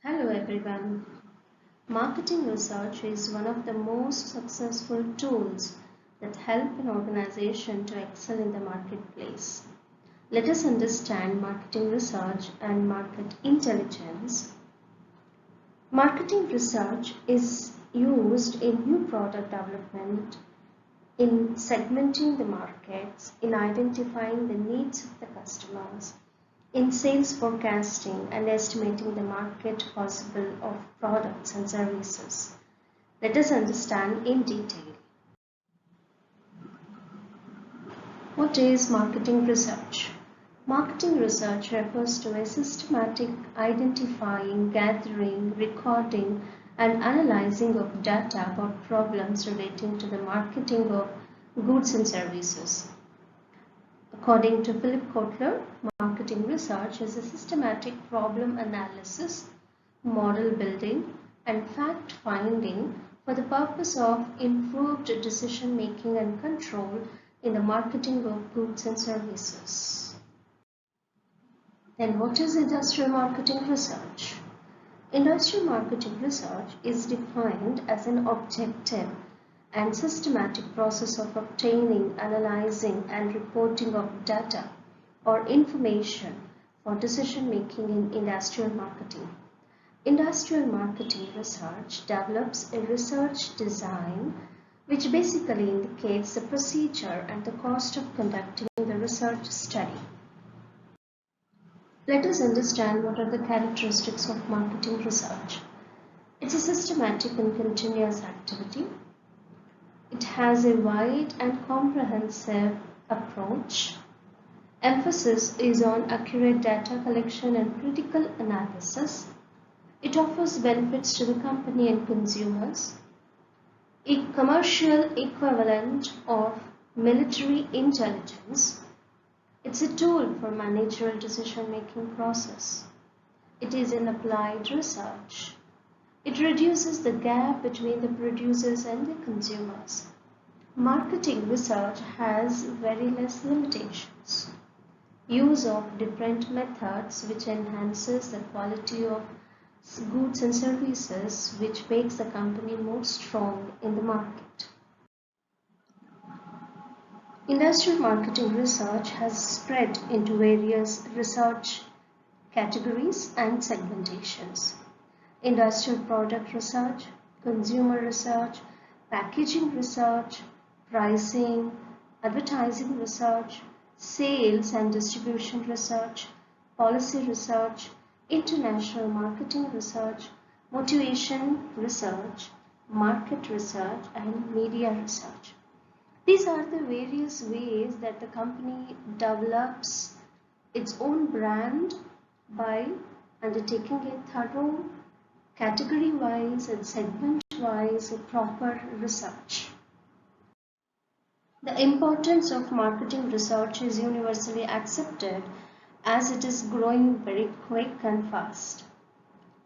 Hello everyone. Marketing research is one of the most successful tools that help an organization to excel in the marketplace. Let us understand marketing research and market intelligence. Marketing research is used in new product development, in segmenting the markets, in identifying the needs of the customers, in sales forecasting and estimating the market possible of products and services. Let us understand in detail. What is marketing research? Marketing research refers to a systematic identifying, gathering, recording, and analyzing of data about problems relating to the marketing of goods and services. According to Philip Kotler, marketing research is a systematic problem analysis, model building, and fact finding for the purpose of improved decision making and control in the marketing of goods and services. Then, what is industrial marketing research? Industrial marketing research is defined as an objective and systematic process of obtaining, analyzing, and reporting of data or information for decision making in industrial marketing. Industrial marketing research develops a research design which basically indicates the procedure and the cost of conducting the research study. Let us understand what are the characteristics of marketing research. It's a systematic and continuous activity. It has a wide and comprehensive approach. Emphasis is on accurate data collection and critical analysis. It offers benefits to the company and consumers. A commercial equivalent of military intelligence. It's a tool for managerial decision-making process. It is an applied research. It reduces the gap between the producers and the consumers. Marketing research has very less limitations. Use of different methods which enhances the quality of goods and services which makes the company more strong in the market. Industrial marketing research has spread into various research categories and segmentations. Industrial product research, consumer research, packaging research, pricing, advertising research, sales and distribution research, policy research, international marketing research, motivation research, market research, and media research. These are the various ways that the company develops its own brand by undertaking a thorough category-wise and segment-wise proper research. The importance of marketing research is universally accepted as it is growing very quick and fast.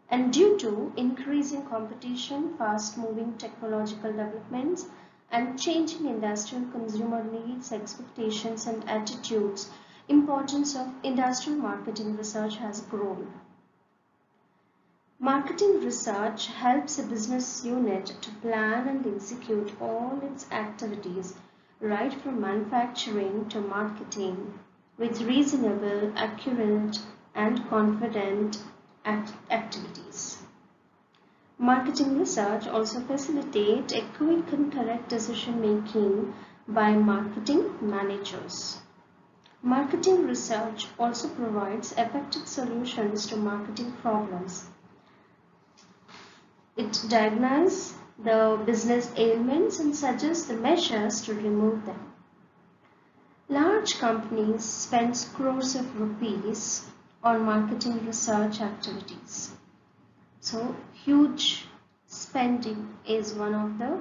And due to increasing competition, fast-moving technological developments, and changing industrial consumer needs, expectations, and attitudes, importance of industrial marketing research has grown. Marketing research helps a business unit to plan and execute all its activities, right from manufacturing to marketing, with reasonable, accurate, and confident activities. Marketing research also facilitates a quick and correct decision making by marketing managers. Marketing research also provides effective solutions to marketing problems. It diagnoses the business ailments and suggests the measures to remove them. Large companies spend crores of rupees on marketing research activities. So, huge spending is one of the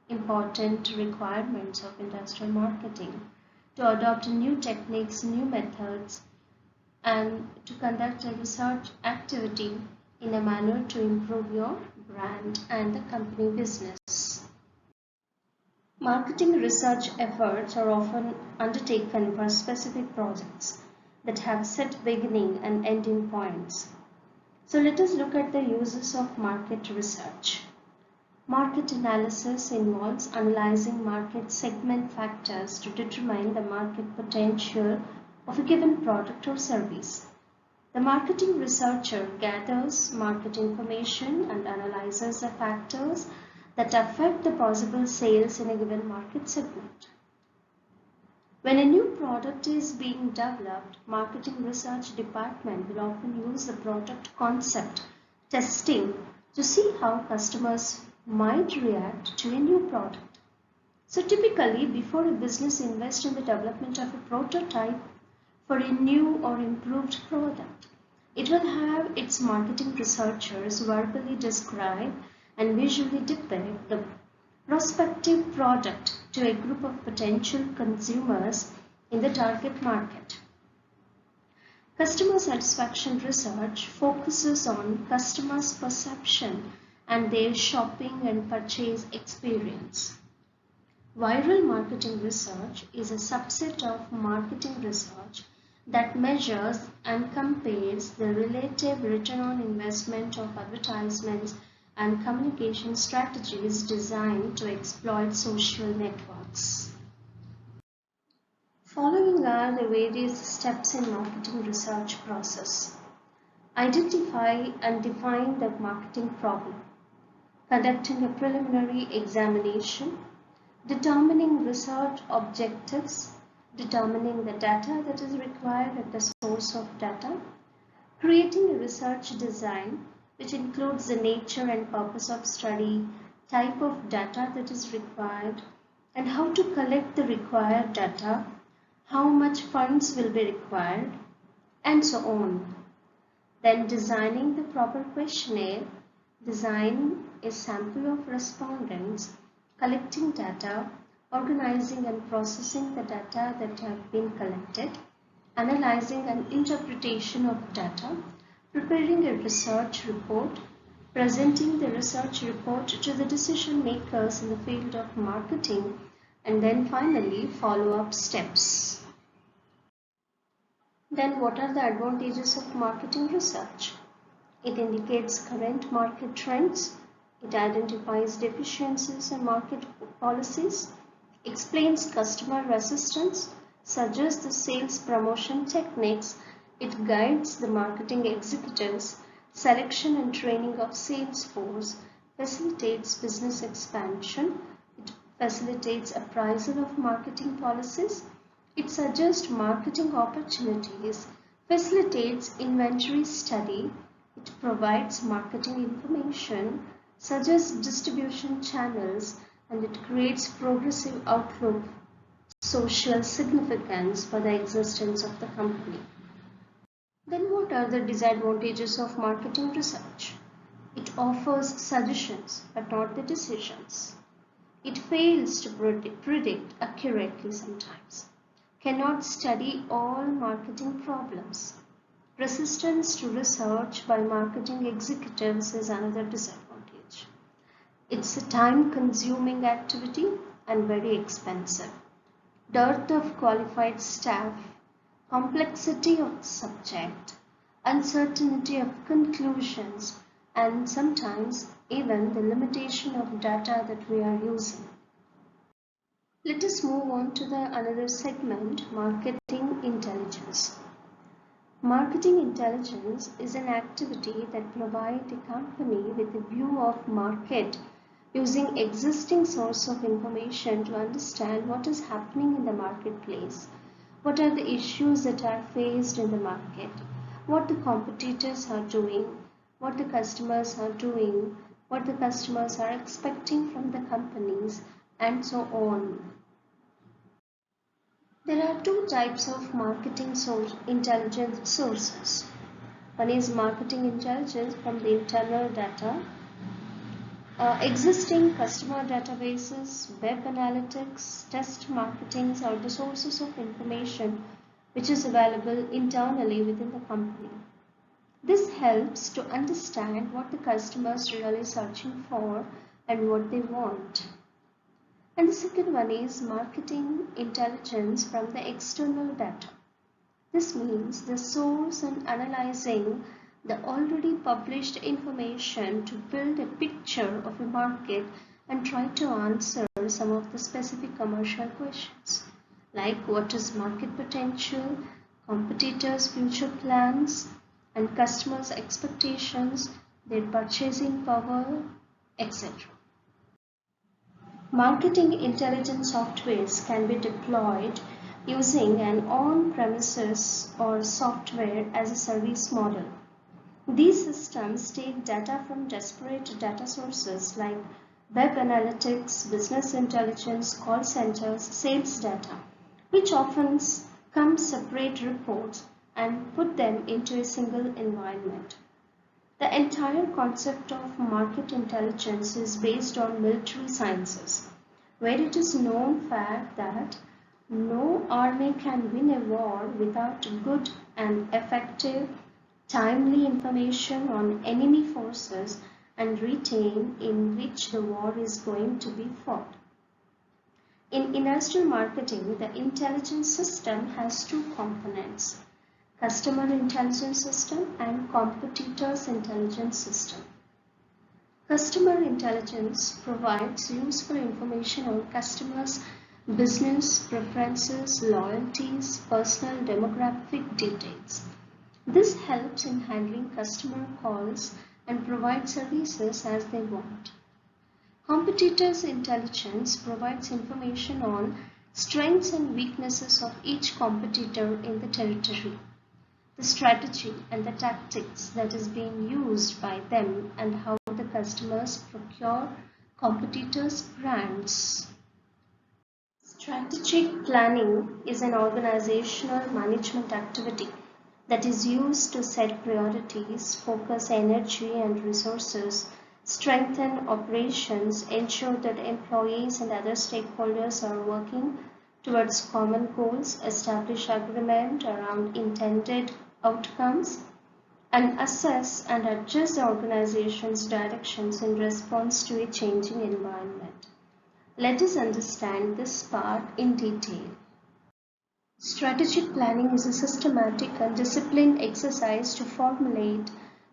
important requirements of industrial marketing to adopt new techniques, new methods, and to conduct a research activity in a manner to improve your brand and the company business. Marketing research efforts are often undertaken for specific projects that have set beginning and ending points. So let us look at the uses of market research. Market analysis involves analyzing market segment factors to determine the market potential of a given product or service. The marketing researcher gathers market information and analyzes the factors that affect the possible sales in a given market segment. When a new product is being developed, marketing research department will often use the product concept testing to see how customers might react to a new product. So typically, before a business invests in the development of a prototype for a new or improved product, it will have its marketing researchers verbally describe and visually depict the prospective product to a group of potential consumers in the target market. Customer satisfaction research focuses on customers' perception and their shopping and purchase experience. Viral marketing research is a subset of marketing research that measures and compares the relative return on investment of advertisements and communication strategies designed to exploit social networks. Following are the various steps in marketing research process. Identify and define the marketing problem. Conducting a preliminary examination. Determining research objectives. Determining the data that is required at the source of data. Creating a research design, which includes the nature and purpose of study, type of data that is required, and how to collect the required data, how much funds will be required, and so on. Then designing the proper questionnaire, design a sample of respondents, collecting data, organizing and processing the data that have been collected, analyzing an interpretation of data, preparing a research report, presenting the research report to the decision makers in the field of marketing, and then finally follow-up steps. Then what are the advantages of marketing research? It indicates current market trends, it identifies deficiencies in market policies, explains customer resistance, suggests the sales promotion techniques, it guides the marketing executives, selection and training of sales force, facilitates business expansion, it facilitates appraisal of marketing policies, it suggests marketing opportunities, facilitates inventory study, it provides marketing information, suggests distribution channels, and it creates progressive outlook, social significance for the existence of the company. Then what are the disadvantages of marketing research? It offers suggestions but not the decisions. It fails to predict accurately sometimes. Cannot study all marketing problems. Resistance to research by marketing executives is another disadvantage. It's a time-consuming activity and very expensive. Dearth of qualified staff, complexity of the subject, uncertainty of conclusions, and sometimes even the limitation of data that we are using. Let us move on to the another segment, marketing intelligence. Marketing intelligence is an activity that provides a company with a view of market using existing source of information to understand what is happening in the marketplace, what are the issues that are faced in the market, what the competitors are doing, what the customers are doing, what the customers are expecting from the companies, and so on. There are two types of marketing intelligence sources. One is marketing intelligence from the internal data, existing customer databases, web analytics, test marketings are the sources of information which is available internally within the company. This helps to understand what the customers are really searching for and what they want. And the second one is marketing intelligence from the external data. This means the source and analyzing the already published information to build a picture of a market and try to answer some of the specific commercial questions like what is market potential, competitors' future plans, and customers' expectations, their purchasing power, etc. Marketing intelligence softwares can be deployed using an on-premises or software as a service model. These systems take data from disparate data sources like web analytics, business intelligence, call centers, sales data, which often come separate reports and put them into a single environment. The entire concept of market intelligence is based on military sciences, where it is known fact that no army can win a war without good and effective, timely information on enemy forces and region in which the war is going to be fought. In industrial marketing, the intelligence system has two components: customer intelligence system and competitors intelligence system. Customer intelligence provides useful information on customers' business preferences, loyalties, personal demographic details. This helps in handling customer calls and provide services as they want. Competitors intelligence provides information on strengths and weaknesses of each competitor in the territory, the strategy and the tactics that is being used by them, and how the customers procure competitors' brands. Strategic planning is an organizational management activity that is used to set priorities, focus energy and resources, strengthen operations, ensure that employees and other stakeholders are working towards common goals, establish agreement around intended outcomes, and assess and adjust the organization's directions in response to a changing environment. Let us understand this part in detail. Strategic planning is a systematic and disciplined exercise to formulate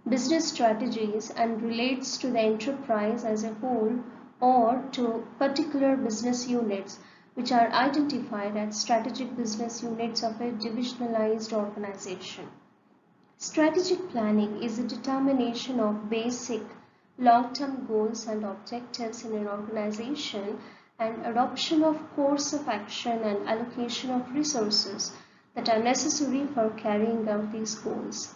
business strategies and relates to the enterprise as a whole or to particular business units which are identified as strategic business units of a divisionalized organization. Strategic planning is the determination of basic long-term goals and objectives in an organization and adoption of course of action and allocation of resources that are necessary for carrying out these goals.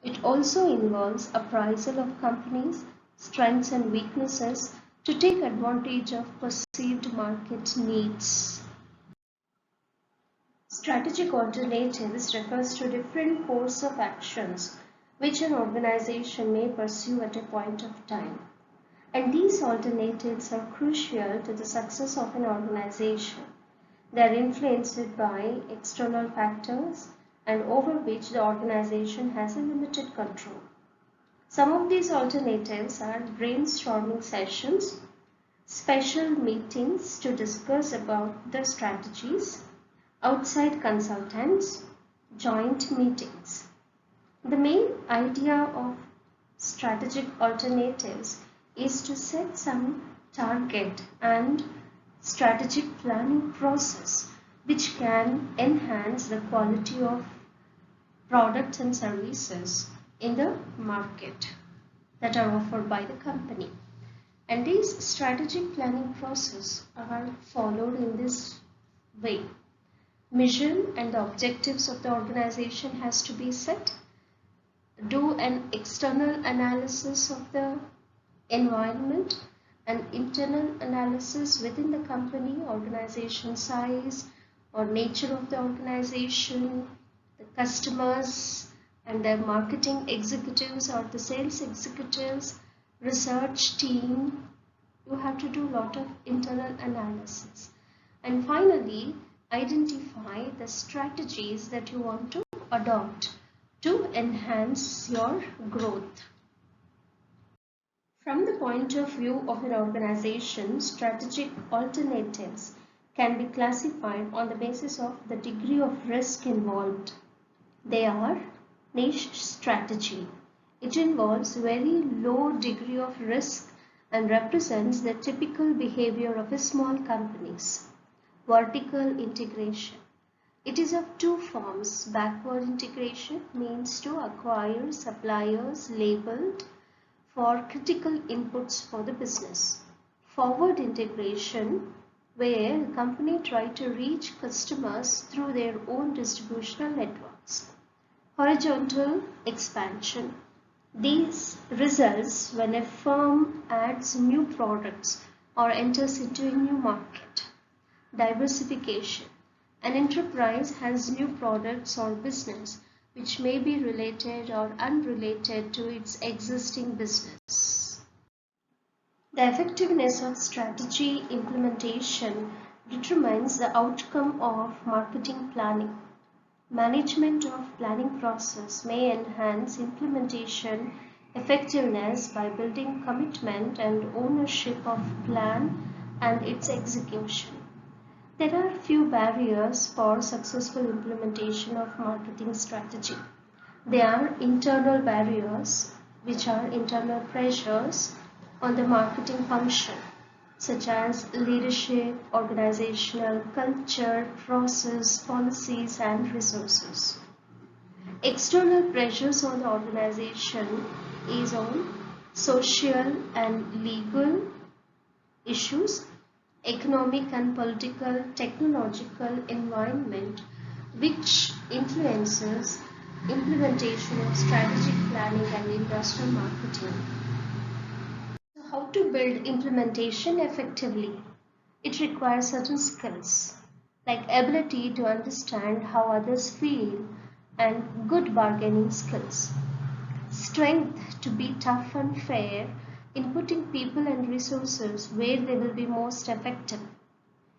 It also involves appraisal of companies' strengths and weaknesses to take advantage of perceived market needs. Strategic alternatives refers to different course of actions which an organization may pursue at a point of time. And these alternatives are crucial to the success of an organization. They are influenced by external factors and over which the organization has a limited control. Some of these alternatives are brainstorming sessions, special meetings to discuss about the strategies, outside consultants, joint meetings. The main idea of strategic alternatives is to set some target and strategic planning process which can enhance the quality of products and services in the market that are offered by the company. And these strategic planning process are followed in this way. Mission and the objectives of the organization has to be set. Do an external analysis of the environment and internal analysis within the company, organization size or nature of the organization, the customers and their marketing executives or the sales executives, research team. You have to do a lot of internal analysis. And finally, identify the strategies that you want to adopt to enhance your growth. From the point of view of an organization, strategic alternatives can be classified on the basis of the degree of risk involved. They are niche strategy, It involves very low degree of risk and represents the typical behavior of a small companies. Vertical integration. It is of two forms. Backward integration means to acquire suppliers labeled for critical inputs for the business. Forward integration, where the company tries to reach customers through their own distributional networks. Horizontal expansion. These results when a firm adds new products or enters into a new market. Diversification. An enterprise has new products or business which may be related or unrelated to its existing business. The effectiveness of strategy implementation determines the outcome of marketing planning. Management of planning process may enhance implementation effectiveness by building commitment and ownership of plan and its execution. There are few barriers for successful implementation of marketing strategy. They are internal barriers, which are internal pressures on the marketing function, such as leadership, organizational culture, process, policies, and resources. External pressures on the organization is on social and legal issues, economic and political, technological environment, which influences implementation of strategic planning and industrial marketing. So how to build implementation effectively? It requires certain skills like ability to understand how others feel and good bargaining skills. Strength to be tough and fair in putting people and resources where they will be most effective.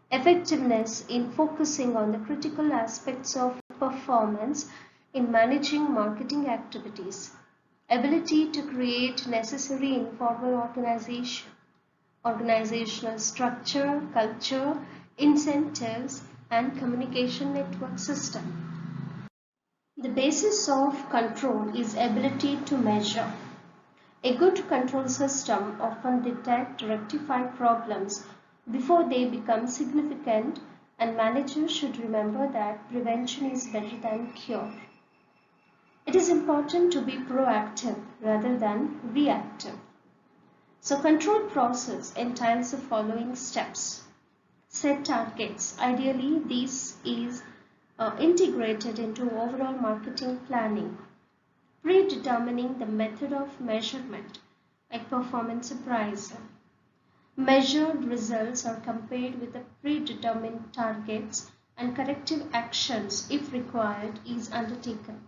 Effectiveness in focusing on the critical aspects of performance in managing marketing activities. Ability to create necessary informal organization, organizational structure, culture, incentives, and communication network system. The basis of control is ability to measure. A good control system often detects rectify problems before they become significant, and managers should remember that prevention is better than cure. It is important to be proactive rather than reactive. So control process entails the following steps. Set targets. Ideally, this is integrated into overall marketing planning. Predetermining the method of measurement, like performance appraisal. Measured results are compared with the predetermined targets, and corrective actions, if required, is undertaken.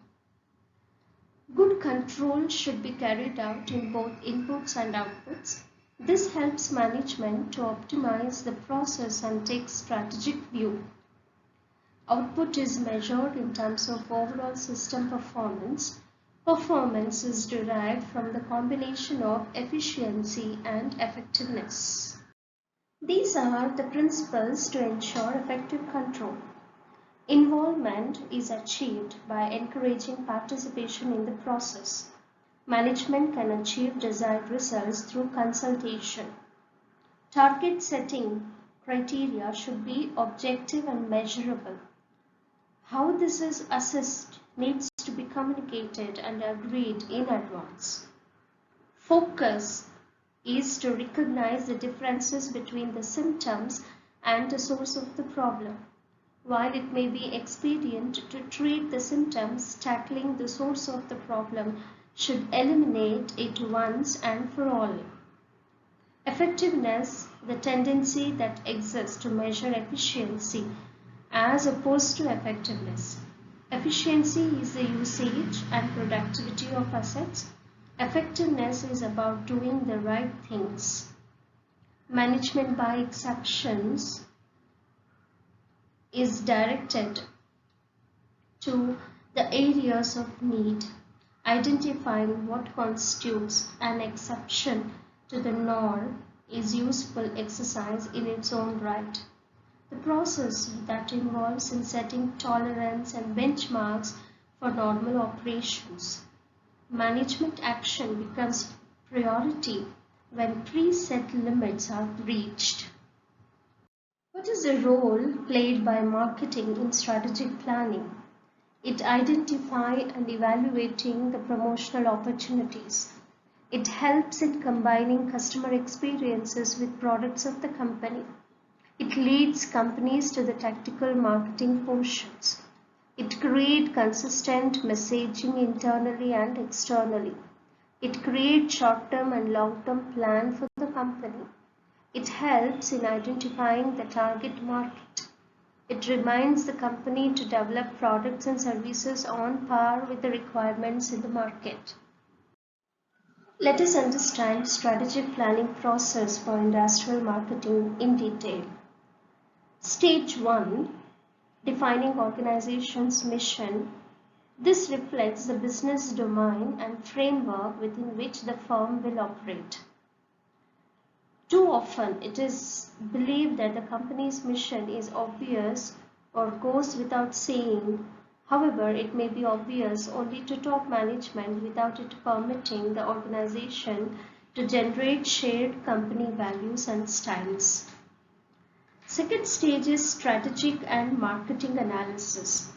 Good control should be carried out in both inputs and outputs. This helps management to optimize the process and take strategic view. Output is measured in terms of overall system performance. Performance is derived from the combination of efficiency and effectiveness. These are the principles to ensure effective control. Involvement is achieved by encouraging participation in the process. Management can achieve desired results through consultation. Target setting criteria should be objective and measurable. How this is assessed needs to be communicated and agreed in advance. Focus is to recognize the differences between the symptoms and the source of the problem. While it may be expedient to treat the symptoms, tackling the source of the problem should eliminate it once and for all. Effectiveness, the tendency that exists to measure efficiency as opposed to effectiveness. Efficiency is the usage and productivity of assets. Effectiveness is about doing the right things. Management by exceptions is directed to the areas of need, identifying what constitutes an exception to the norm is useful exercise in its own right. The process that involves in setting tolerance and benchmarks for normal operations. Management action becomes priority when preset limits are reached. What is the role played by marketing in strategic planning? It identifies and evaluating the promotional opportunities. It helps in combining customer experiences with products of the company. It leads companies to the tactical marketing portions. It creates consistent messaging internally and externally. It creates short-term and long-term plan for the company. It helps in identifying the target market. It reminds the company to develop products and services on par with the requirements in the market. Let us understand strategic planning process for industrial marketing in detail. Stage 1. Defining organization's mission. This reflects the business domain and framework within which the firm will operate. Too often, it is believed that the company's mission is obvious or goes without saying. However, it may be obvious only to top management without it permitting the organization to generate shared company values and styles. Second stage is strategic and marketing analysis.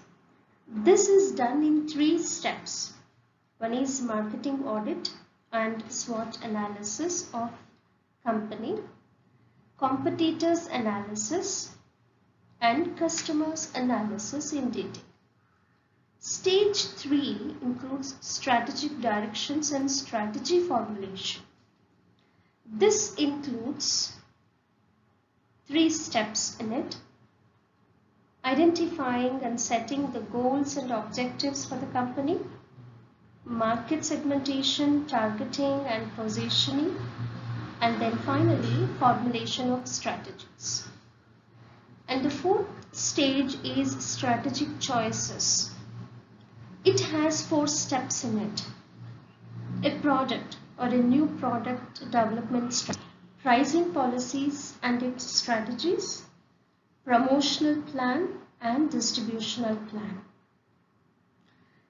This is done in 3 steps. One is marketing audit and SWOT analysis of company, competitors analysis, and customers analysis in detail. Stage 3 includes strategic directions and strategy formulation. This includes 3 steps in it: identifying and setting the goals and objectives for the company, market segmentation, targeting and positioning, and then finally formulation of strategies. And the 4th stage is strategic choices. It has 4 steps in it: a product or a new product development strategy, pricing policies and its strategies, promotional plan and distributional plan.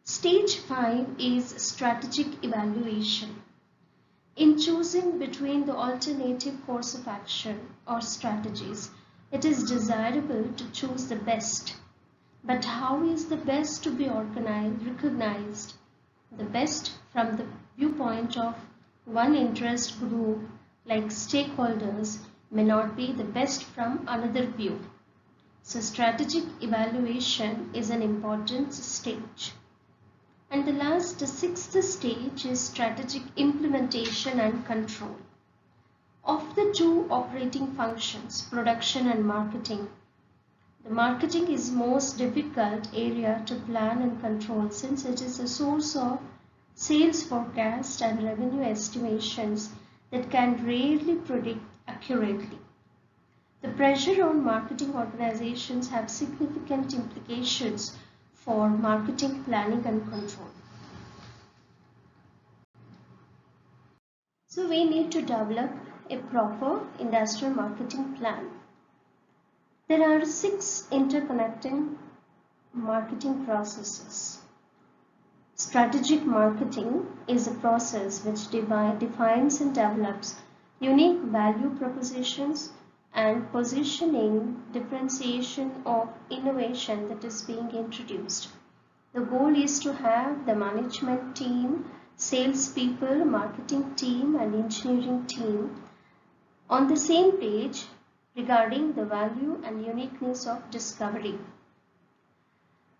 Stage 5 is strategic evaluation. In choosing between the alternative course of action or strategies, it is desirable to choose the best. But how is the best to be recognized? The best from the viewpoint of one interest group like stakeholders may not be the best from another view. So strategic evaluation is an important stage. And the last, the 6th stage is strategic implementation and control. Of the 2 operating functions, production and marketing, the marketing is most difficult area to plan and control since it is a source of sales forecast and revenue estimations that can rarely predict accurately. The pressure on marketing organizations have significant implications for marketing planning and control. So we need to develop a proper industrial marketing plan. There are 6 interconnecting marketing processes. Strategic marketing is a process which defines and develops unique value propositions and positioning differentiation of innovation that is being introduced. The goal is to have the management team, salespeople, marketing team and engineering team on the same page regarding the value and uniqueness of discovery.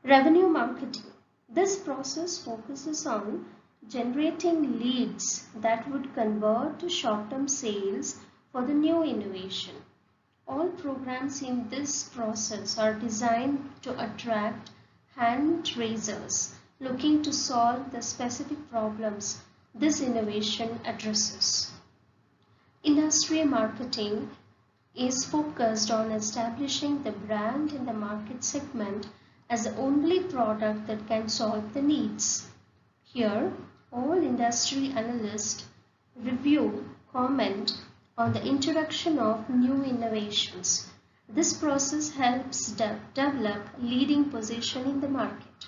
Revenue marketing. This process focuses on generating leads that would convert to short-term sales for the new innovation. All programs in this process are designed to attract hand raisers looking to solve the specific problems this innovation addresses. Industry marketing is focused on establishing the brand in the market segment as the only product that can solve the needs. Here, all industry analysts review, comment on the introduction of new innovations. This process helps develop leading position in the market.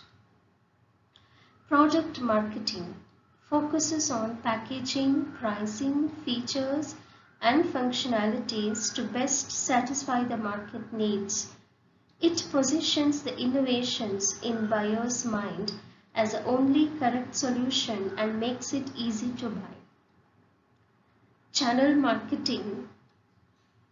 Product marketing focuses on packaging, pricing, features, and functionalities to best satisfy the market needs. It positions the innovations in buyers' mind as the only correct solution and makes it easy to buy. Channel marketing.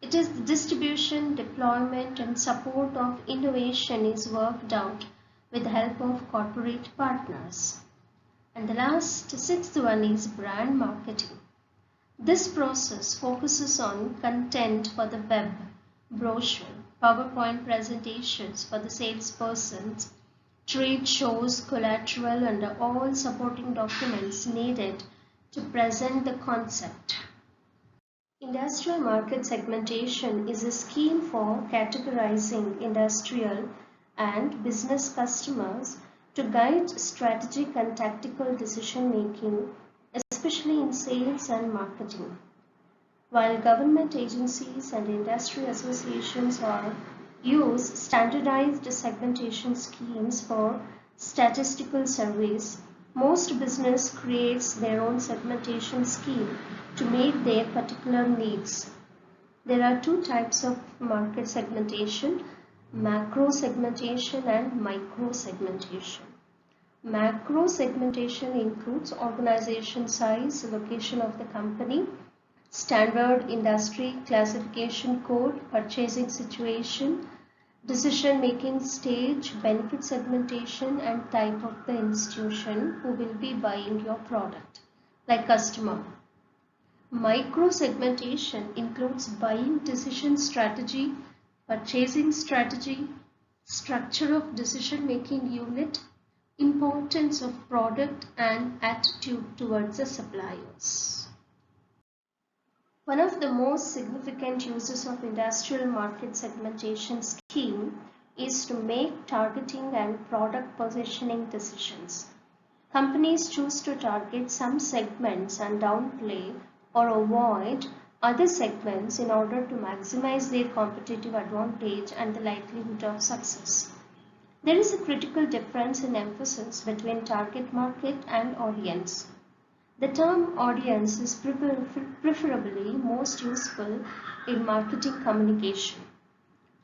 It is the distribution, deployment, and support of innovation is worked out with the help of corporate partners. And the last, sixth one is brand marketing. This process focuses on content for the web, brochure, PowerPoint presentations for the salespersons, trade shows, collateral, and all supporting documents needed to present the concept. Industrial market segmentation is a scheme for categorizing industrial and business customers to guide strategic and tactical decision making, especially in sales and marketing. While government agencies and industry associations use standardized segmentation schemes for statistical surveys, most business creates their own segmentation scheme to meet their particular needs. There are two types of market segmentation: macro segmentation and micro segmentation. Macro segmentation includes organization size, location of the company, standard industry classification code, purchasing situation, decision-making stage, benefit segmentation, and type of the institution who will be buying your product, like customer. Micro-segmentation includes buying decision strategy, purchasing strategy, structure of decision-making unit, importance of product, and attitude towards the suppliers. One of the most significant uses of industrial market segmentation scheme is to make targeting and product positioning decisions. Companies choose to target some segments and downplay or avoid other segments in order to maximize their competitive advantage and the likelihood of success. There is a critical difference in emphasis between target market and audience. The term audience is preferably most useful in marketing communication.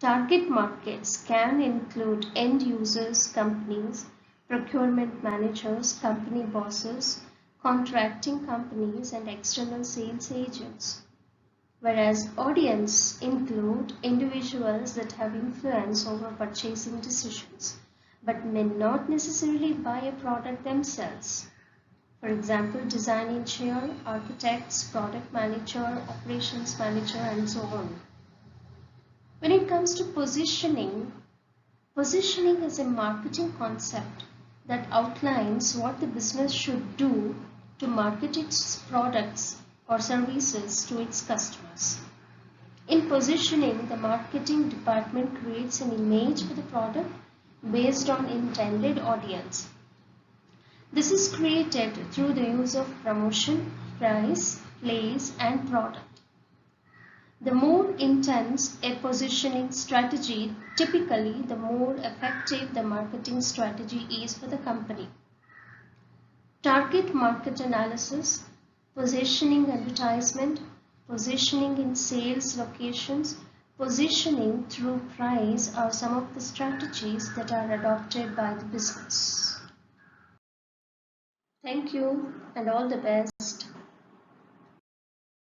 Target markets can include end users, companies, procurement managers, company bosses, contracting companies, and external sales agents. Whereas audience include individuals that have influence over purchasing decisions, but may not necessarily buy a product themselves. For example, design engineer, architects, product manager, operations manager, and so on. When it comes to positioning is a marketing concept that outlines what the business should do to market its products or services to its customers. In positioning, the marketing department creates an image for the product based on intended audience. This is created through the use of promotion, price, place, and product. The more intense a positioning strategy, typically the more effective the marketing strategy is for the company. Target market analysis, positioning advertisement, positioning in sales locations, positioning through price are some of the strategies that are adopted by the business. Thank you and all the best.